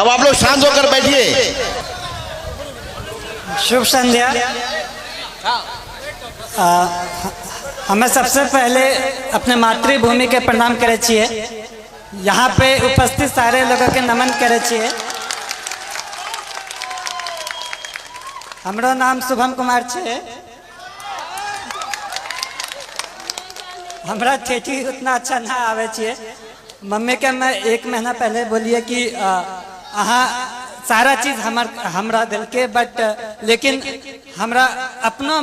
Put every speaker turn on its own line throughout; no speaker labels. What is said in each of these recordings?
अब आप लोग शांत होकर बैठिए।
शुभ संध्या। हमें सबसे पहले अपने मातृभूमि के प्रणाम करे छिए। यहाँ पे उपस्थित सारे लोगों के नमन करे छिए। हमरो नाम शुभम कुमार छे। हमरा ठेठी उतना अच्छा ना आवे छे। मम्मी के मैं 1 महीना पहले बोलिए कि अहाँ सारा चीज हमरा दिल के, बट लेकिन हमरा अपना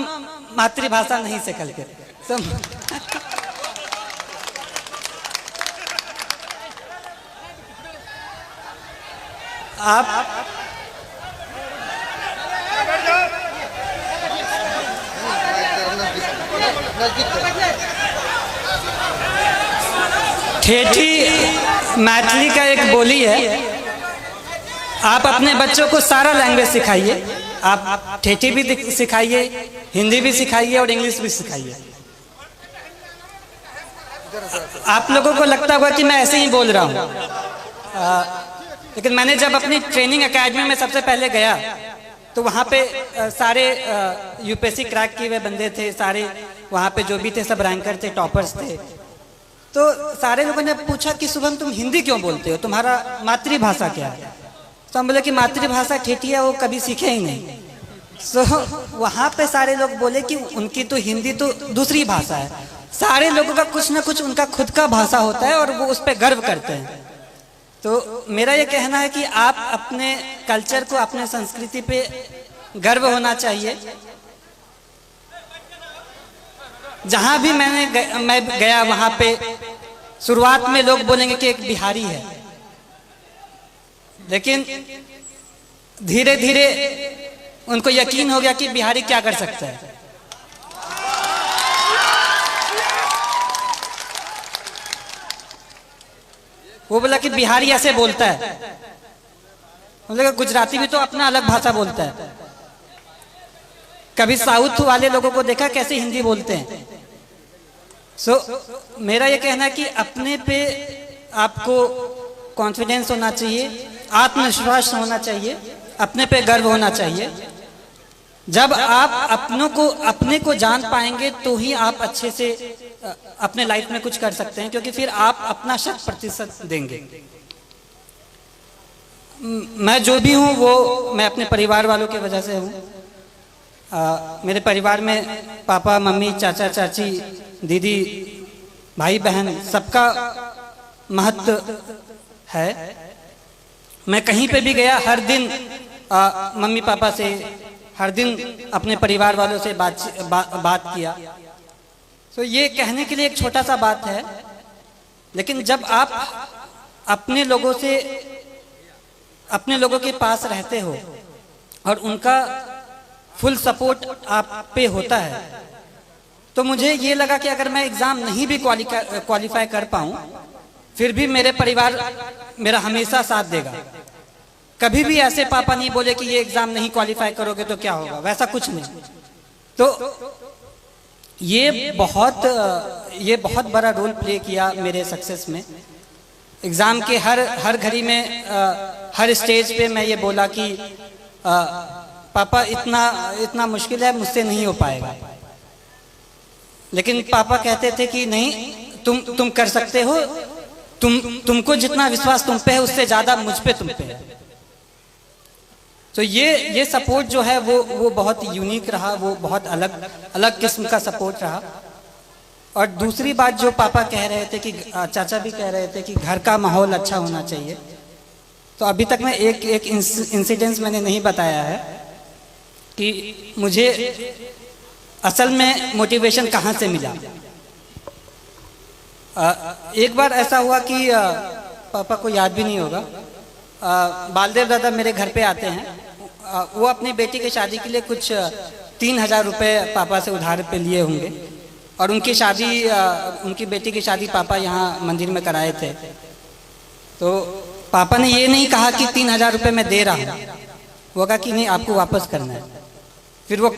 मातृभाषा नहीं सीखल के। तो आप ठेठी मैथिली का एक बोली है। आप अपने बच्चों को सारा लैंग्वेज सिखाइए। आप ठेठी भी सिखाइए, हिंदी भी सिखाइए और इंग्लिश भी सिखाइए। आप लोगों को लगता होगा कि मैं ऐसे ही बोल रहा हूँ, लेकिन मैंने जब अपनी ट्रेनिंग एकेडमी में सबसे पहले गया तो वहाँ पे सारे यूपीएससी क्रैक किए हुए बंदे थे। सारे वहाँ पे जो भी थे सब रैंकर थे, टॉपर्स थे। तो सारे लोगों ने पूछा कि शुभम तुम हिंदी क्यों बोलते हो, तुम्हारा मातृभाषा क्या है? तो हम बोले कि मातृभाषा ठेठी है, वो कभी सीखे ही नहीं। सो वहाँ पे सारे लोग बोले कि उनकी तो हिंदी तो दूसरी भाषा है। सारे लोगों का कुछ ना कुछ उनका खुद का भाषा होता है और वो उस पर गर्व करते हैं। तो मेरा ये कहना है कि आप अपने कल्चर को, अपने संस्कृति पे गर्व होना चाहिए। जहाँ भी मैं गया वहाँ पे शुरुआत में लोग बोलेंगे कि एक बिहारी है, लेकिन धीरे धीरे उनको यकीन हो गया कि बिहारी क्या कर सकता है। वो बोला कि बिहारी ऐसे बोलता है। बोला गुजराती भी तो अपना अलग भाषा बोलता है। कभी साउथ वाले लोगों को देखा कैसे हिंदी बोलते हैं। मेरा ये कहना है कि अपने पे आपको कॉन्फिडेंस होना चाहिए, आत्मविश्वास होना चाहिए, अपने पे गर्व होना चाहिए। जब आप अपने को जान पाएंगे तो ही आप अच्छे से अपने लाइफ में कुछ कर सकते हैं, क्योंकि फिर आप अपना 100% देंगे। मैं जो भी हूँ वो मैं अपने परिवार वालों की वजह से हूँ। मेरे परिवार में पापा, मम्मी, चाचा, चाची, दीदी, भाई, बहन सबका महत्व है। मैं कहीं पे भी गया हर दिन मम्मी पापा से, हर दिन अपने परिवार वालों से बात किया। तो ये कहने के लिए एक छोटा सा बात है, लेकिन जब आप अपने लोगों के पास रहते हो और उनका फुल सपोर्ट आप पे होता है, तो मुझे ये लगा कि अगर मैं एग्जाम नहीं भी क्वालिफाई कर पाऊं, फिर भी मेरे परिवार मेरा हमेशा साथ देगा। कभी भी ऐसे पापा नहीं बोले कि ये एग्जाम नहीं क्वालिफाई करोगे तो क्या होगा, वैसा कुछ नहीं। तो ये बहुत बड़ा रोल प्ले किया मेरे सक्सेस में। एग्जाम के हर घड़ी में, हर स्टेज पे मैं ये बोला कि पापा इतना मुश्किल है, मुझसे नहीं हो पाएगा। लेकिन पापा कहते थे कि नहीं, तुम कर सकते हो। तुमको जितना विश्वास तुम पे है उससे ज्यादा मुझ पे तुम पे है। तो ये सपोर्ट जो है वो बहुत यूनिक रहा, वो बहुत अलग किस्म का सपोर्ट रहा। और दूसरी बात जो पापा कह रहे थे कि चाचा भी कह रहे थे कि घर का माहौल अच्छा होना चाहिए। तो अभी तक मैं एक इंसिडेंस मैंने नहीं बताया है कि मुझे असल में मोटिवेशन कहाँ से मिला। एक बार ऐसा हुआ कि पापा को याद भी नहीं होगा, बालदेव दादा मेरे घर पे आते हैं। वो अपनी बेटी की शादी के लिए कुछ 3000 रुपये पापा से उधार पे लिए होंगे, और उनकी बेटी की शादी पापा यहाँ मंदिर में कराए थे। तो पापा ने ये नहीं कहा कि 3000 रुपये मैं दे रहा हूँ, वो कहा कि नहीं, आपको वापस करना है। फिर वो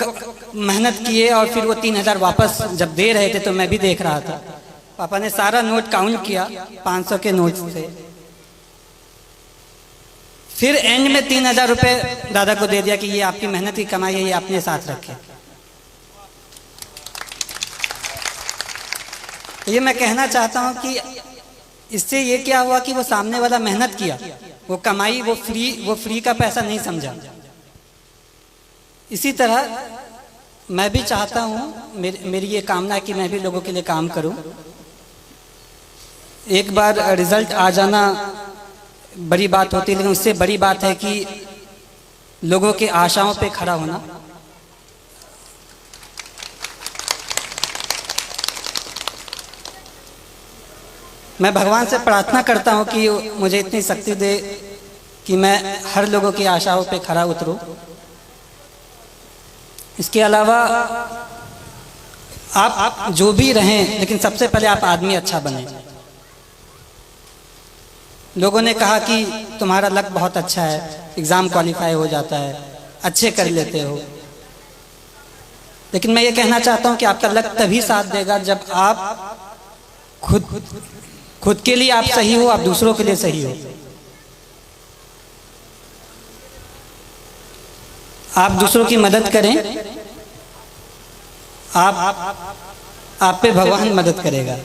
मेहनत किए और फिर वो 3000 वापस जब दे रहे थे तो मैं भी देख रहा था। पापा ने सारा नोट काउंट किया 500 के नोट से। फिर एंड में 3000 रुपये दादा को दे दिया कि ये आपकी मेहनत की कमाई है, ये अपने साथ रखे। ये मैं कहना चाहता हूँ कि इससे ये क्या हुआ कि वो सामने वाला मेहनत किया, वो कमाई, वो फ्री का पैसा नहीं समझा। इसी तरह मैं भी चाहता हूँ, मेरी ये कामना है कि मैं भी लोगों के लिए काम करूँ। एक बार रिजल्ट आ जाना बड़ी बात होती है, लेकिन उससे बड़ी बात है कि लोगों के आशाओं पे खड़ा होना। मैं भगवान से प्रार्थना करता हूँ कि मुझे इतनी शक्ति दे कि मैं हर लोगों की आशाओं पे खरा उतरूँ। इसके अलावा आप जो भी रहें, लेकिन सबसे पहले आप आदमी अच्छा बने। लोगों ने कहा कि तुम्हारा लक बहुत अच्छा है, एग्ज़ाम क्वालिफाई हो जाता है, अच्छे कर लेते हो, लेकिन मैं ये कहना चाहता हूँ कि आपका लक तभी साथ देगा जब आप खुद के लिए आप सही हो, आप दूसरों के लिए सही हो। आप दूसरों की मदद करें, आप पे भगवान मदद करेगा।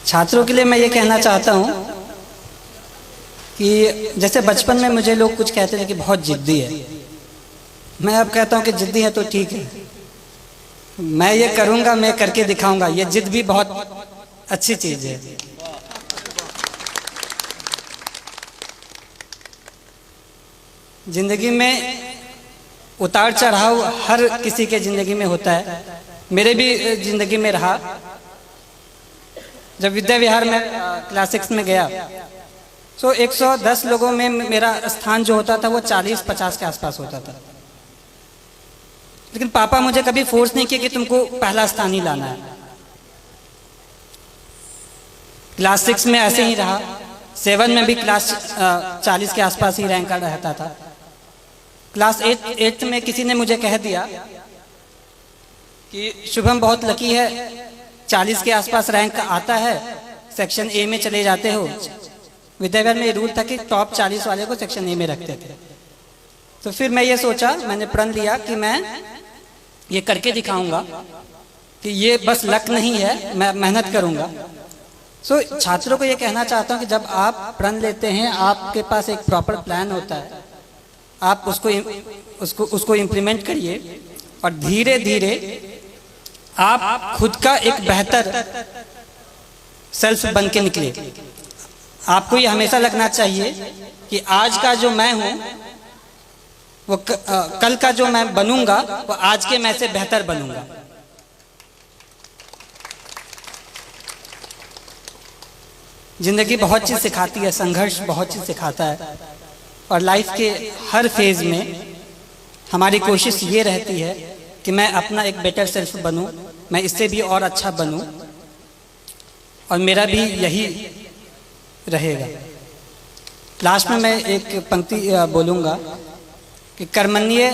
छात्रों के लिए मैं ये कहना चाहता हूँ कि जैसे बचपन में मुझे लोग कुछ कहते थे कि बहुत जिद्दी है, मैं अब कहता हूँ कि जिद्दी है तो ठीक है, मैं ये करूँगा, मैं करके दिखाऊंगा। ये जिद भी बहुत अच्छी चीज़ है। जिंदगी में उतार चढ़ाव हर किसी के जिंदगी में होता है, मेरे भी जिंदगी में रहा। जब विद्या विहार में क्लास 6 में गया तो 110 लोगों में मेरा स्थान जो होता था वो 40-50 के आसपास होता था, लेकिन पापा मुझे कभी फोर्स नहीं किया कि तुमको पहला स्थान ही लाना है। क्लास 6 में ऐसे ही रहा, 7 में भी क्लास 40 के आसपास ही रैंक रहता था। क्लास 8 में किसी ने मुझे कह दिया कि शुभम बहुत लकी है, 40 के आसपास रैंक आता है, सेक्शन ए में चले जाते हो। विद्याविहार में रूल था कि टॉप 40 वाले को सेक्शन ए में रखते थे। तो फिर मैं ये सोचा, मैंने प्रण लिया कि मैं ये करके दिखाऊंगा कि ये बस लक नहीं है, मैं मेहनत करूंगा। सो छात्रों को ये कहना चाहता हूँ कि जब आप प्रण लेते हैं, आपके पास एक प्रॉपर प्लान होता है, आप उसको इम्प्लीमेंट करिए और धीरे धीरे आप खुद का एक बेहतर सेल्फ बन के निकले। आपको ये हमेशा लगना चाहिए कि आज का जो मैं हूँ वो कल का जो मैं बनूंगा वो आज के मैं से बेहतर बनूंगा। जिंदगी बहुत चीज़ सिखाती है, संघर्ष बहुत चीज़ सिखाता है, और लाइफ के हर फेज में हमारी कोशिश ये रहती है कि मैं अपना एक बेटर सेल्फ बनूं, मैं इससे भी और अच्छा बनूं, और मेरा भी यही रहेगा। लास्ट में मैं एक पंक्ति बोलूँगा कि कर्मण्ये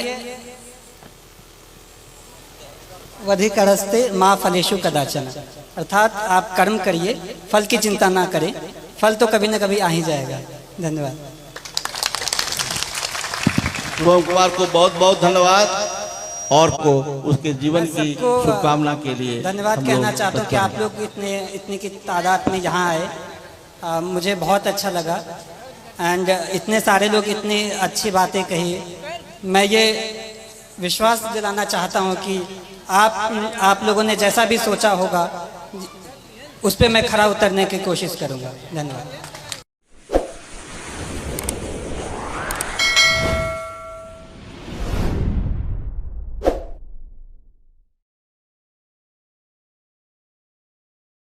वधिकरस्ते माँ फलेषु कदाचन, अर्थात आप कर्म करिए, फल की चिंता ना करें, फल तो कभी ना कभी आ ही जाएगा। धन्यवाद।
शुभम कुमार को बहुत बहुत धन्यवाद और को उसके जीवन की शुभकामना के लिए
धन्यवाद कहना चाहता हूँ कि आप लोग इतनी की तादाद में यहाँ आए, मुझे बहुत अच्छा लगा। एंड इतने सारे लोग इतनी अच्छी बातें कही। मैं ये विश्वास दिलाना चाहता हूँ कि आप लोगों ने जैसा भी सोचा होगा उस पर मैं खरा उतरने की कोशिश करूँगा। धन्यवाद।